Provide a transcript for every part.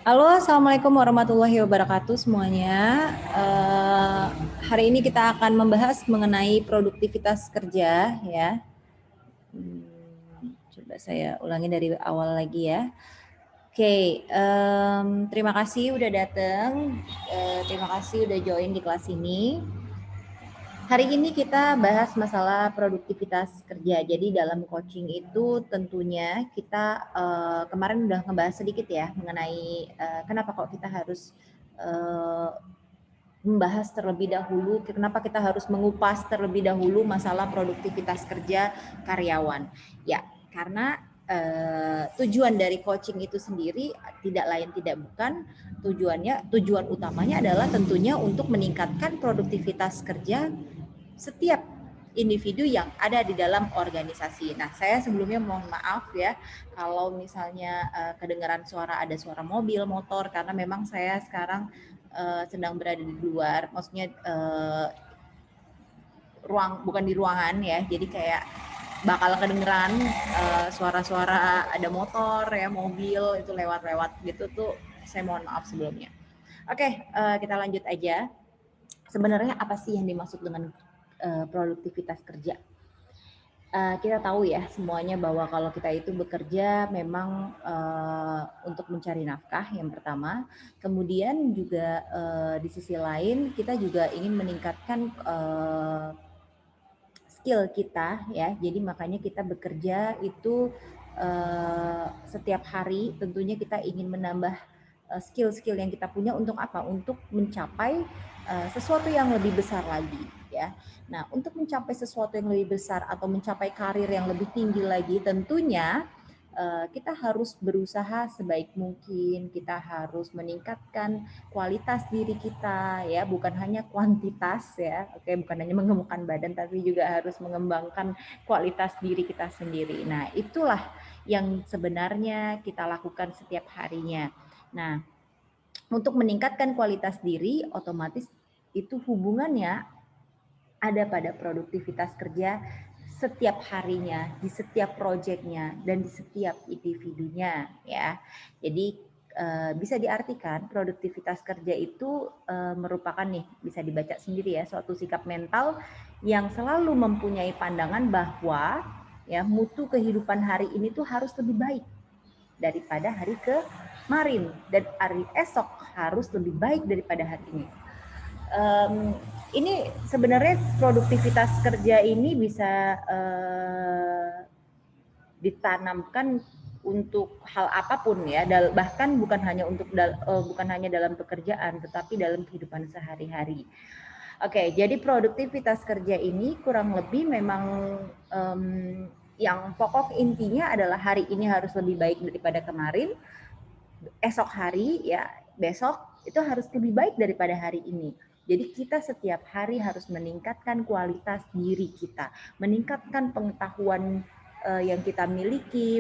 Halo, Assalamualaikum warahmatullahi wabarakatuh semuanya. Hari ini kita akan membahas mengenai produktivitas kerja ya. Coba saya ulangi dari awal lagi ya. Oke, terima kasih udah datang. Terima kasih udah join di kelas ini. Hari ini kita bahas masalah produktivitas kerja. Jadi dalam coaching itu tentunya kita kemarin udah ngebahas sedikit ya mengenai kenapa kok kita harus membahas terlebih dahulu, kenapa kita harus mengupas terlebih dahulu masalah produktivitas kerja karyawan. Ya, karena tujuan dari coaching itu sendiri tidak lain tidak bukan tujuan utamanya adalah tentunya untuk meningkatkan produktivitas kerja setiap individu yang ada di dalam organisasi. Nah, saya sebelumnya mohon maaf ya kalau misalnya kedengaran ada suara mobil, motor, karena memang saya sekarang sedang berada di luar, maksudnya bukan di ruangan ya, jadi kayak bakal kedengeran suara-suara ada motor ya, mobil itu lewat-lewat gitu tuh, saya mohon maaf sebelumnya. Oke, kita lanjut aja. Sebenarnya apa sih yang dimaksud dengan produktivitas kerja? Kita tahu ya semuanya bahwa kalau kita itu bekerja memang untuk mencari nafkah yang pertama, kemudian juga di sisi lain kita juga ingin meningkatkan skill kita ya. Jadi makanya kita bekerja itu setiap hari tentunya kita ingin menambah skill-skill yang kita punya untuk apa? Untuk mencapai sesuatu yang lebih besar lagi ya. Nah, untuk mencapai sesuatu yang lebih besar atau mencapai karir yang lebih tinggi lagi tentunya kita harus berusaha sebaik mungkin, kita harus meningkatkan kualitas diri kita ya, bukan hanya kuantitas ya. Oke, bukan hanya mengemukkan badan tapi juga harus mengembangkan kualitas diri kita sendiri. Nah, itulah yang sebenarnya kita lakukan setiap harinya. Nah, untuk meningkatkan kualitas diri otomatis itu hubungannya ada pada produktivitas kerja setiap harinya, di setiap proyeknya, dan di setiap individunya ya. Jadi bisa diartikan produktivitas kerja itu merupakan nih, bisa dibaca sendiri ya, suatu sikap mental yang selalu mempunyai pandangan bahwa ya mutu kehidupan hari ini tuh harus lebih baik daripada hari kemarin, dan hari esok harus lebih baik daripada hari ini. Ini sebenarnya produktivitas kerja ini bisa ditanamkan untuk hal apapun ya, bahkan bukan hanya dalam pekerjaan, tetapi dalam kehidupan sehari-hari. Oke, jadi produktivitas kerja ini kurang lebih memang yang pokok intinya adalah hari ini harus lebih baik daripada kemarin, esok hari ya, besok itu harus lebih baik daripada hari ini. Jadi kita setiap hari harus meningkatkan kualitas diri kita, meningkatkan pengetahuan yang kita miliki,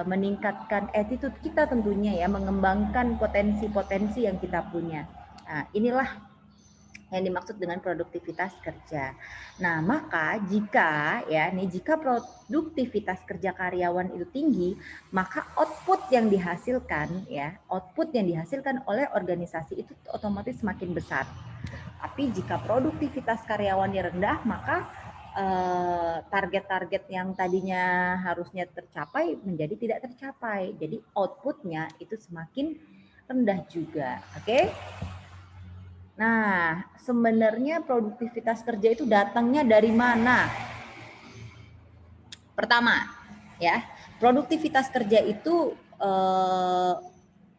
meningkatkan attitude kita tentunya ya, mengembangkan potensi-potensi yang kita punya. Nah, inilah yang dimaksud dengan produktivitas kerja. Nah, maka jika produktivitas kerja karyawan itu tinggi, maka output yang dihasilkan oleh organisasi itu otomatis semakin besar. Tapi jika produktivitas karyawannya rendah, maka target-target yang tadinya harusnya tercapai menjadi tidak tercapai. Jadi outputnya itu semakin rendah juga. Oke? Nah, sebenarnya produktivitas kerja itu datangnya dari mana? Pertama, ya, produktivitas kerja itu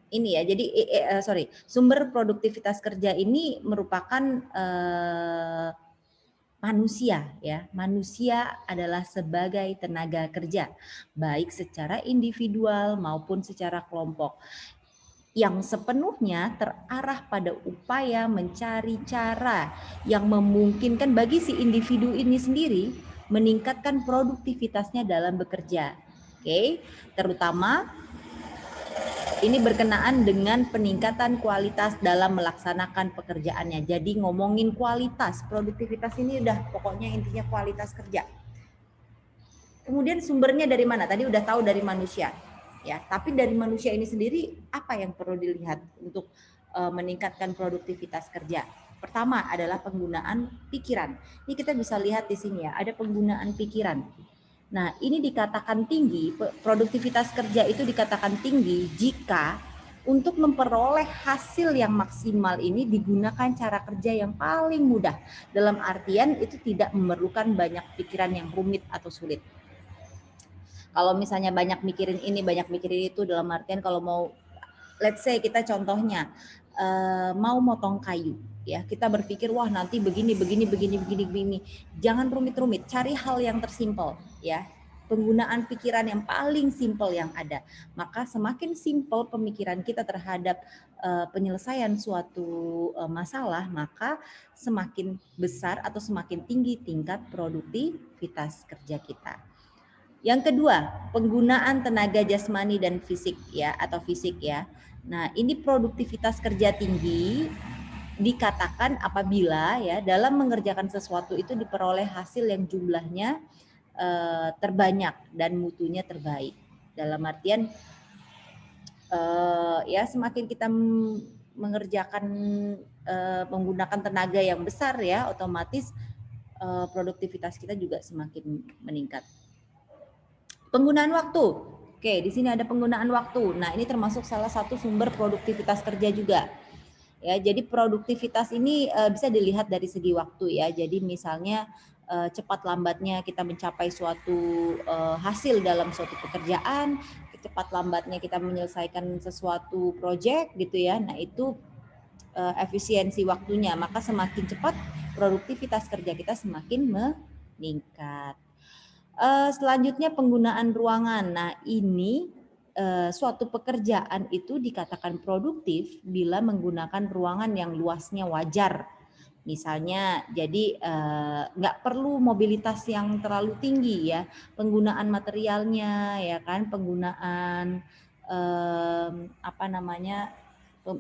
ini ya. Jadi sumber produktivitas kerja ini merupakan manusia ya. Manusia adalah sebagai tenaga kerja, baik secara individual maupun secara kelompok, yang sepenuhnya terarah pada upaya mencari cara yang memungkinkan bagi si individu ini sendiri meningkatkan produktivitasnya dalam bekerja. Oke, terutama ini berkenaan dengan peningkatan kualitas dalam melaksanakan pekerjaannya. Jadi ngomongin kualitas, produktivitas ini udah pokoknya intinya kualitas kerja. Kemudian sumbernya dari mana? Tadi udah tahu dari manusia. ya. Tapi dari manusia ini sendiri apa yang perlu dilihat untuk meningkatkan produktivitas kerja? Pertama adalah penggunaan pikiran. Ini kita bisa lihat di sini ya, ada penggunaan pikiran. Nah, ini dikatakan tinggi, produktivitas kerja itu dikatakan tinggi jika untuk memperoleh hasil yang maksimal ini digunakan cara kerja yang paling mudah. Dalam artian itu tidak memerlukan banyak pikiran yang rumit atau sulit. Kalau misalnya banyak mikirin ini, banyak mikirin itu, dalam artian kalau mau, let's say kita contohnya mau motong kayu, ya kita berpikir wah nanti begini. Jangan rumit-rumit, cari hal yang tersimpel, ya. Penggunaan pikiran yang paling simpel yang ada. Maka semakin simpel pemikiran kita terhadap penyelesaian suatu masalah, maka semakin besar atau semakin tinggi tingkat produktivitas kerja kita. Yang kedua, penggunaan tenaga jasmani dan fisik ya atau fisik ya. Nah, ini produktivitas kerja tinggi dikatakan apabila ya dalam mengerjakan sesuatu itu diperoleh hasil yang jumlahnya terbanyak dan mutunya terbaik. Dalam artian ya semakin kita mengerjakan menggunakan tenaga yang besar ya, otomatis produktivitas kita juga semakin meningkat. Penggunaan waktu. Oke, di sini ada penggunaan waktu. Nah, ini termasuk salah satu sumber produktivitas kerja juga. Ya, jadi produktivitas ini bisa dilihat dari segi waktu ya. Jadi misalnya cepat lambatnya kita mencapai suatu hasil dalam suatu pekerjaan, cepat lambatnya kita menyelesaikan sesuatu proyek gitu ya. Nah, itu efisiensi waktunya, maka semakin cepat produktivitas kerja kita semakin meningkat. Selanjutnya penggunaan ruangan. Nah, ini suatu pekerjaan itu dikatakan produktif bila menggunakan ruangan yang luasnya wajar. Misalnya, jadi nggak perlu mobilitas yang terlalu tinggi ya, penggunaan materialnya ya kan, penggunaan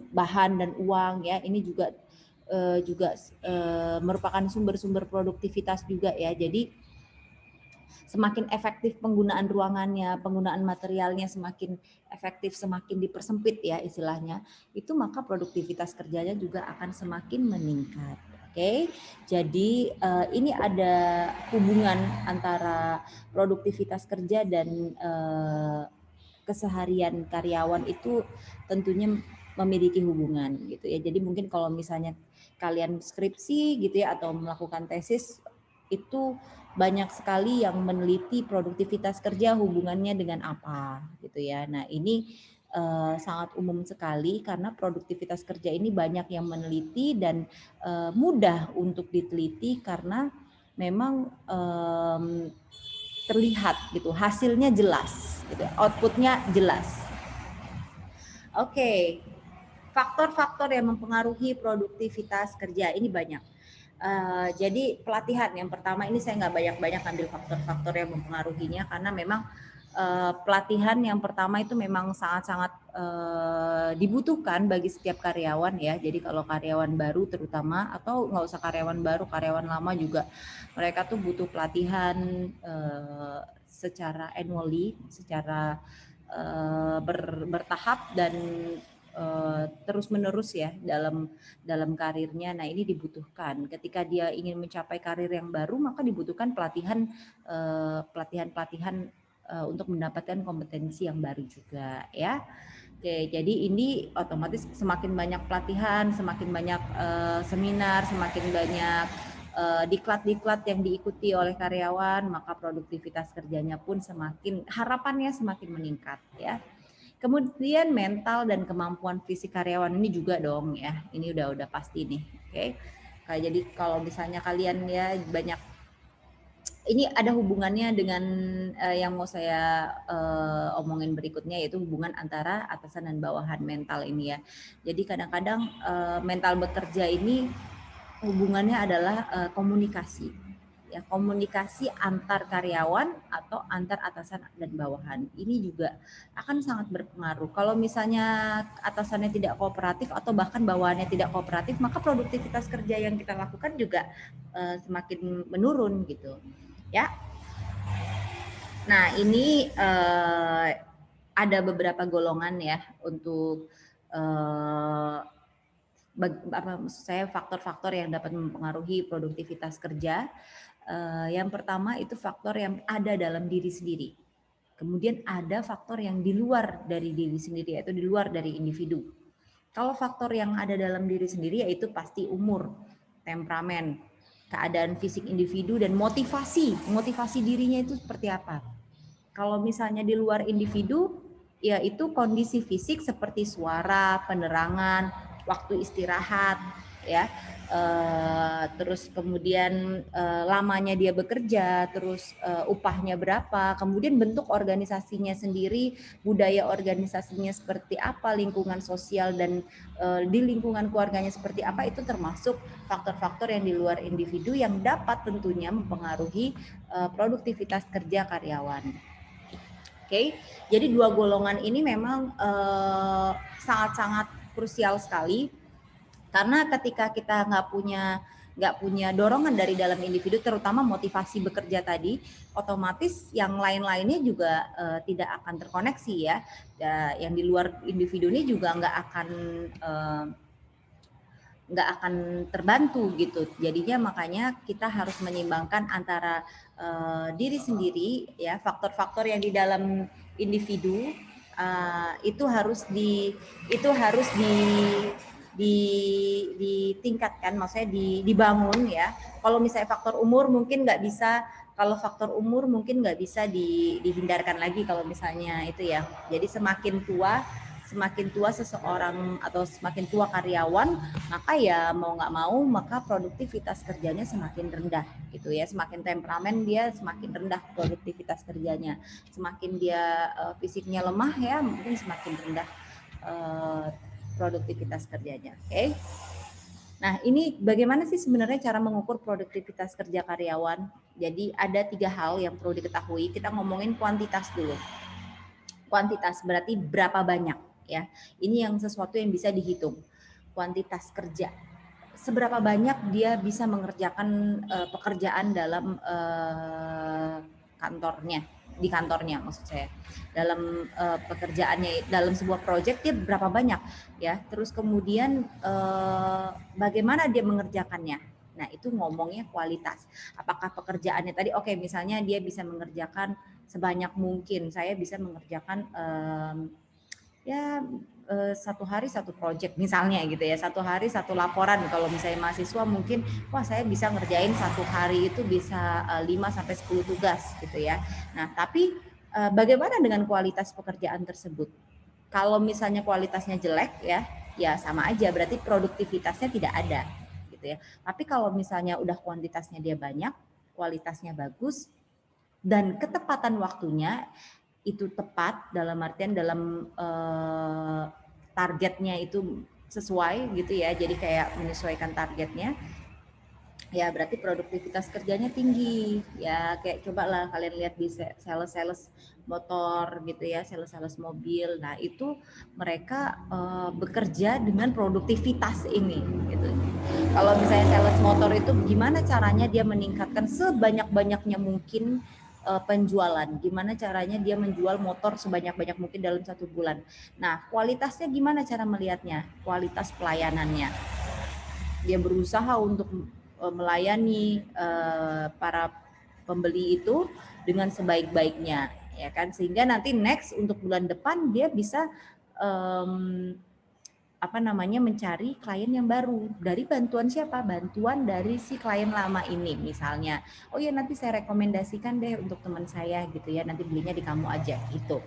bahan dan uang ya, ini juga merupakan sumber-sumber produktivitas juga ya. Jadi semakin efektif penggunaan ruangannya, penggunaan materialnya semakin efektif, semakin dipersempit ya istilahnya, itu maka produktivitas kerjanya juga akan semakin meningkat. Oke, jadi ini ada hubungan antara produktivitas kerja dan keseharian karyawan itu tentunya memiliki hubungan gitu ya. Jadi mungkin kalau misalnya kalian skripsi gitu ya atau melakukan tesis itu banyak sekali yang meneliti produktivitas kerja hubungannya dengan apa gitu ya. Nah, ini sangat umum sekali karena produktivitas kerja ini banyak yang meneliti dan mudah untuk diteliti karena memang terlihat gitu, hasilnya jelas gitu, outputnya jelas. Oke, faktor-faktor yang mempengaruhi produktivitas kerja ini banyak. Jadi pelatihan yang pertama ini saya nggak banyak-banyak ambil faktor-faktor yang mempengaruhinya karena memang pelatihan yang pertama itu memang sangat-sangat dibutuhkan bagi setiap karyawan ya. Jadi kalau karyawan baru terutama atau nggak usah karyawan baru, karyawan lama juga mereka tuh butuh pelatihan secara annually, secara bertahap dan terus menerus ya dalam karirnya. Nah, ini dibutuhkan ketika dia ingin mencapai karir yang baru, maka dibutuhkan pelatihan untuk mendapatkan kompetensi yang baru juga ya. Oke, jadi ini otomatis semakin banyak pelatihan, semakin banyak seminar, semakin banyak diklat-diklat yang diikuti oleh karyawan, maka produktivitas kerjanya pun harapannya semakin meningkat ya. Kemudian mental dan kemampuan fisik karyawan ini juga dong ya. Ini udah pasti nih. Oke. Jadi kalau misalnya kalian ya banyak, ini ada hubungannya dengan yang mau saya omongin berikutnya, yaitu hubungan antara atasan dan bawahan mental ini ya. Jadi kadang-kadang mental bekerja ini hubungannya adalah komunikasi. Ya, komunikasi antar karyawan atau antar atasan dan bawahan. Ini juga akan sangat berpengaruh. Kalau misalnya atasannya tidak kooperatif atau bahkan bawahannya tidak kooperatif, maka produktivitas kerja yang kita lakukan juga semakin menurun gitu. Ya. Nah, ini ada beberapa golongan ya untuk maksud saya faktor-faktor yang dapat mempengaruhi produktivitas kerja. Yang pertama itu faktor yang ada dalam diri sendiri. Kemudian ada faktor yang di luar dari diri sendiri, yaitu di luar dari individu. Kalau faktor yang ada dalam diri sendiri yaitu pasti umur, temperamen, keadaan fisik individu, dan motivasi dirinya itu seperti apa. Kalau misalnya di luar individu, ya itu kondisi fisik seperti suara, penerangan, waktu istirahat, ya. Terus kemudian lamanya dia bekerja, terus upahnya berapa, kemudian bentuk organisasinya sendiri, budaya organisasinya seperti apa, lingkungan sosial dan di lingkungan keluarganya seperti apa, itu termasuk faktor-faktor yang di luar individu yang dapat tentunya mempengaruhi produktivitas kerja karyawan. Oke, jadi dua golongan ini memang sangat-sangat krusial sekali, karena ketika kita nggak punya dorongan dari dalam individu, terutama motivasi bekerja tadi, otomatis yang lain-lainnya juga tidak akan terkoneksi ya. Yang di luar individu ini juga nggak akan terbantu gitu. Jadinya makanya kita harus menyeimbangkan antara diri sendiri ya, faktor-faktor yang di dalam individu itu harus ditingkatkan, maksudnya dibangun ya. Kalau misalnya faktor umur mungkin nggak bisa, dihindarkan lagi kalau misalnya itu ya. Jadi semakin tua seseorang atau semakin tua karyawan, maka ya mau nggak mau maka produktivitas kerjanya semakin rendah gitu ya. Semakin temperamen dia semakin rendah produktivitas kerjanya. Semakin dia fisiknya lemah ya, mungkin semakin rendah produktivitas kerjanya. Oke. Nah, ini bagaimana sih sebenarnya cara mengukur produktivitas kerja karyawan? Jadi ada 3 hal yang perlu diketahui. Kita ngomongin kuantitas dulu. Kuantitas berarti berapa banyak ya. Ini yang sesuatu yang bisa dihitung. Kuantitas kerja. Seberapa banyak dia bisa mengerjakan pekerjaan dalam di kantornya maksud saya. Dalam pekerjaannya, dalam sebuah proyek dia berapa banyak ya. Terus kemudian bagaimana dia mengerjakannya. Nah, itu ngomongnya kualitas. Apakah pekerjaannya tadi misalnya dia bisa mengerjakan sebanyak mungkin. Saya bisa mengerjakan satu hari satu project misalnya gitu ya, satu hari satu laporan. Kalau misalnya mahasiswa mungkin saya bisa ngerjain satu hari itu bisa 5-10 tugas gitu ya. Nah, tapi bagaimana dengan kualitas pekerjaan tersebut? Kalau misalnya kualitasnya jelek ya sama aja, berarti produktivitasnya tidak ada gitu ya. Tapi kalau misalnya udah kuantitasnya dia banyak, kualitasnya bagus, dan ketepatan waktunya itu tepat, dalam artian dalam targetnya itu sesuai gitu ya, jadi kayak menyesuaikan targetnya, ya berarti produktivitas kerjanya tinggi ya. Kayak cobalah kalian lihat di sales motor gitu ya, sales mobil. Nah, itu mereka bekerja dengan produktivitas ini gitu. Kalau misalnya sales motor itu gimana caranya dia meningkatkan sebanyak-banyaknya mungkin penjualan, gimana caranya dia menjual motor sebanyak-banyak mungkin dalam 1 bulan. Nah, kualitasnya gimana cara melihatnya? Kualitas pelayanannya. Dia berusaha untuk melayani para pembeli itu dengan sebaik-baiknya, ya kan? Sehingga nanti next untuk bulan depan dia bisa mencari klien yang baru. Dari bantuan siapa? Bantuan dari si klien lama ini misalnya. Oh ya, nanti saya rekomendasikan deh untuk teman saya gitu ya, nanti belinya di kamu aja gitu.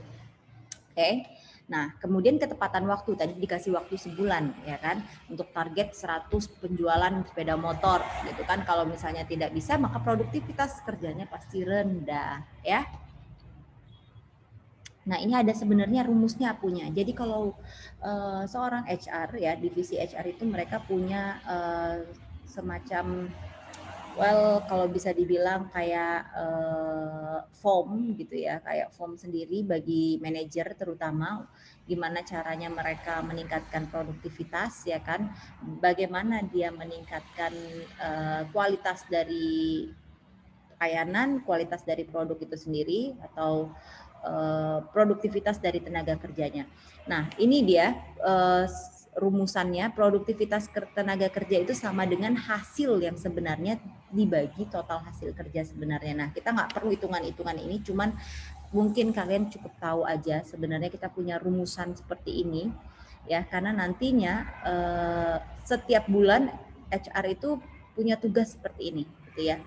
Oke. Nah, kemudian ketepatan waktu, tadi dikasih waktu sebulan ya kan, untuk target 100 penjualan sepeda motor gitu kan. Kalau misalnya tidak bisa, maka produktivitas kerjanya pasti rendah ya. Nah, ini ada sebenarnya rumusnya punya. Jadi kalau seorang HR ya, divisi HR itu mereka punya semacam kalau bisa dibilang kayak form gitu ya, kayak form sendiri bagi manajer terutama, gimana caranya mereka meningkatkan produktivitas ya kan, bagaimana dia meningkatkan kualitas dari layanan, kualitas dari produk itu sendiri, atau produktivitas dari tenaga kerjanya. Nah, ini dia rumusannya. Produktivitas tenaga kerja itu sama dengan hasil yang sebenarnya dibagi total hasil kerja sebenarnya. Nah, kita nggak perlu hitungan-hitungan ini, cuman mungkin kalian cukup tahu aja sebenarnya kita punya rumusan seperti ini ya, karena nantinya setiap bulan HR itu punya tugas seperti ini gitu ya.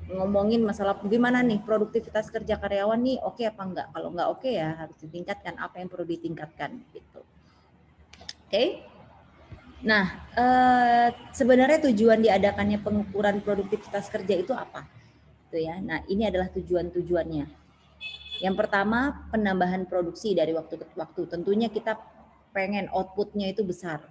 Ngomongin masalah gimana nih produktivitas kerja karyawan nih, oke apa enggak? Kalau enggak oke ya harus ditingkatkan, apa yang perlu ditingkatkan gitu. Oke. Nah, sebenarnya tujuan diadakannya pengukuran produktivitas kerja itu apa? Gitu ya. Nah, ini adalah tujuan-tujuannya. Yang pertama, penambahan produksi dari waktu ke waktu. Tentunya kita pengen outputnya itu besar.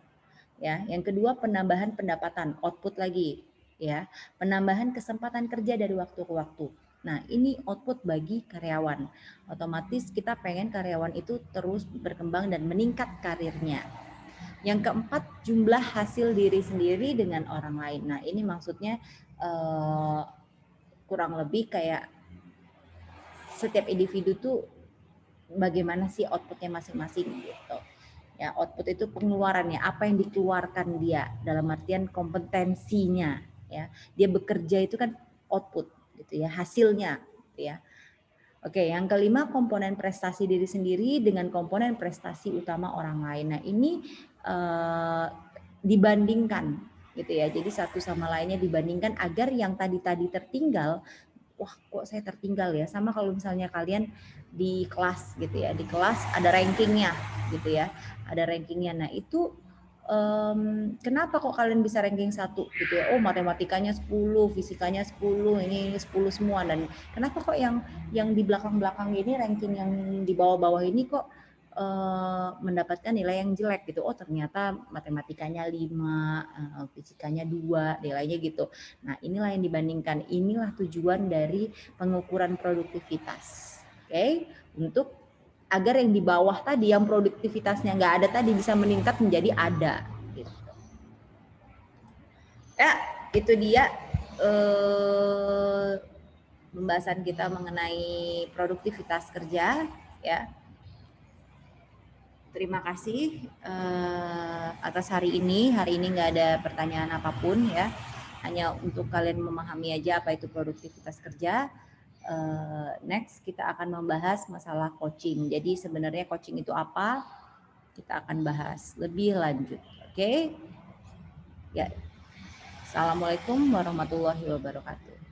Ya, yang kedua penambahan pendapatan, output lagi, ya. Penambahan kesempatan kerja dari waktu ke waktu. Nah, ini output bagi karyawan. Otomatis kita pengen karyawan itu terus berkembang dan meningkat karirnya. Yang keempat, jumlah hasil diri sendiri dengan orang lain. Nah, ini maksudnya kurang lebih kayak setiap individu tuh bagaimana sih outputnya masing-masing gitu. Ya, output itu pengeluarannya, apa yang dikeluarkan dia dalam artian kompetensinya ya. Dia bekerja itu kan output gitu ya, hasilnya gitu ya. Oke, yang kelima komponen prestasi diri sendiri dengan komponen prestasi utama orang lain. Nah, ini dibandingkan gitu ya. Jadi satu sama lainnya dibandingkan agar yang tadi tertinggal, wah kok saya tertinggal ya. Sama kalau misalnya kalian di kelas gitu ya, di kelas ada rankingnya gitu ya, ada rankingnya. Nah itu kenapa kok kalian bisa ranking 1 gitu ya, oh matematikanya 10, fisikanya 10, ini 10 semua, dan kenapa kok yang di belakang-belakang ini ranking yang di bawah-bawah ini kok mendapatkan nilai yang jelek gitu. Oh ternyata matematikanya 5, fisikanya 2, nilainya gitu. Nah inilah yang dibandingkan, inilah tujuan dari pengukuran produktivitas. Oke, untuk agar yang di bawah tadi yang produktivitasnya nggak ada tadi bisa meningkat menjadi ada. Gitu. Ya itu dia pembahasan kita mengenai produktivitas kerja ya. Terima kasih atas hari ini. Hari ini nggak ada pertanyaan apapun ya. Hanya untuk kalian memahami aja apa itu produktivitas kerja. Next kita akan membahas masalah coaching. Jadi sebenarnya coaching itu apa? Kita akan bahas lebih lanjut. Oke? Ya. Assalamualaikum warahmatullahi wabarakatuh.